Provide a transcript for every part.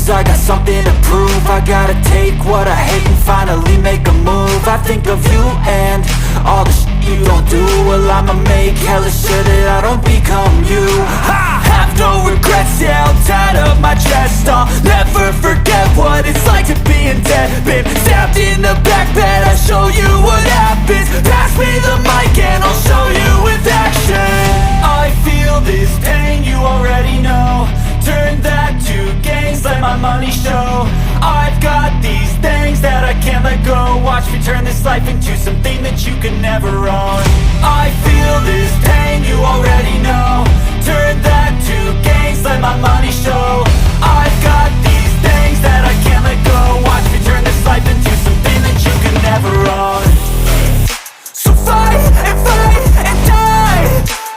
cause I got something to prove. I gotta take what I hate and finally make a move. I think of you and all the shit you don't do. Well, I'ma make hella sure that I don't become you. I have no regrets, yeah, I'll tie up my chest. I'll never forget what it's like to be in debt. Been stabbed in the back bed, I'll show you what happens. Pass me the mic and I'll show you with action. I feel this pain, you already know. Turn that to gains, let my money show. I've got these things that I can't let go. Watch me turn this life into something that you can never own. I feel this pain, you already know. Turn that to gains, let my money show. I've got these things that I can't let go. Watch me turn this life into something that you can never own. So fight and die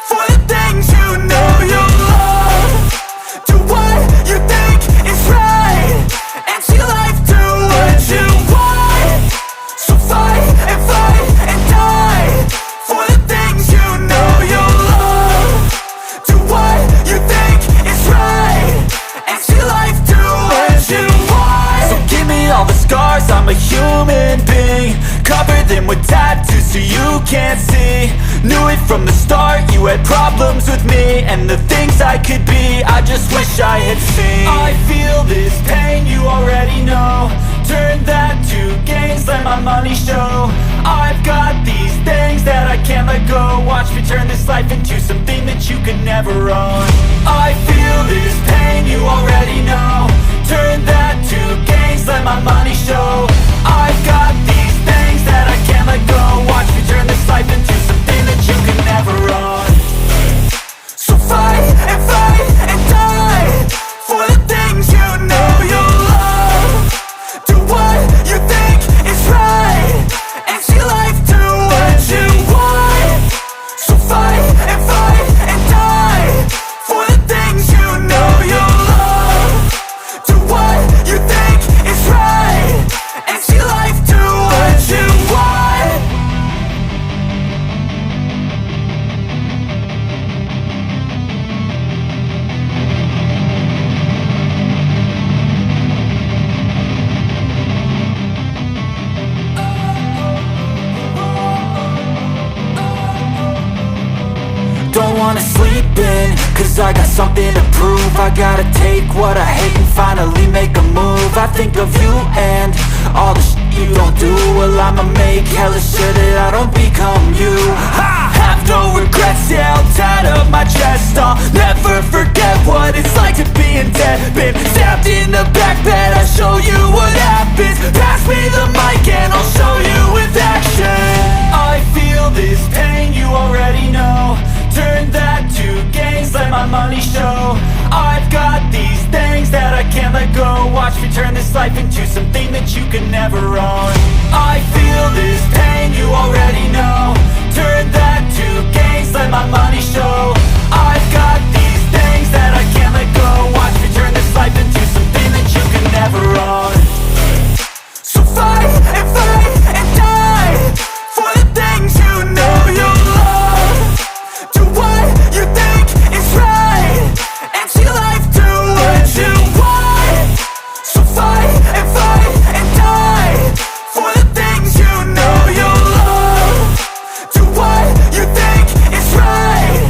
for the things you know you love. Do what you think is right and see life do what you want. So fight and die for the things you know you love. Do what you think is right and see life do what you want. So give me all the scars, I'm a human being. Cover them with tattoos so you can't see. Knew it from the start, you had problems with me and the things I could be, I just wish I had seen. I feel this pain, you already know. Turn that to gains, let my money show. I've got these things that I can't let go. Watch me turn this life into something that you can never own. I feel this pain, you already know. Turn that to gains, let my money show. I've got these things that I can't let go. Watch me turn this life into something that you can never own. So fight and die for the things you know you love. Do what you think is right and see life do what you want. So fight and die for the things you know you love. Do what you think is right and see life do what you want. Don't wanna sleep in, cause I got something to prove. I gotta take what I hate and finally make a move. I think of you and all the shit you don't do. Well, I'ma make hella sure that I don't become you. I have no regrets, yeah, I'll tie up my chest. I'll never forget what it's like to be in debt. Been stabbed in the back bed, I'll show you what happens. Pass me the mic and I'll show you with action. I feel this pain, you already know. Turn that to gains, let my money show. I've got these things that I can't let go. Watch me turn this life into something that you can never own. I feel this pain, you already know. Turn that to gains, let my money show. I've got these things that I can't let go. Watch me turn this life into something that you can never own. So fight and die for the things you know you love. Do what you think is right and see life do what you want. So fight and die for the things you know you love. Do what you think is right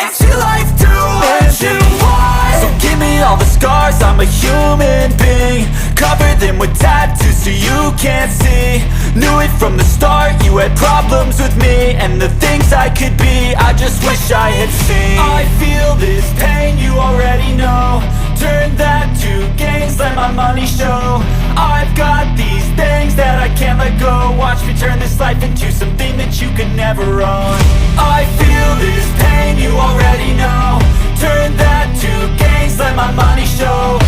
and see life do what you want. So give me all the scars, I'm a human being. Cover them with tattoos so you can't see. Knew it from the start, you had problems with me and the things I could be, I just wish I had seen. I feel this pain, you already know. Turn that to gains, let my money show. I've got these things that I can't let go. Watch me turn this life into something that you can never own. I feel this pain, you already know. Turn that to gains, let my money show.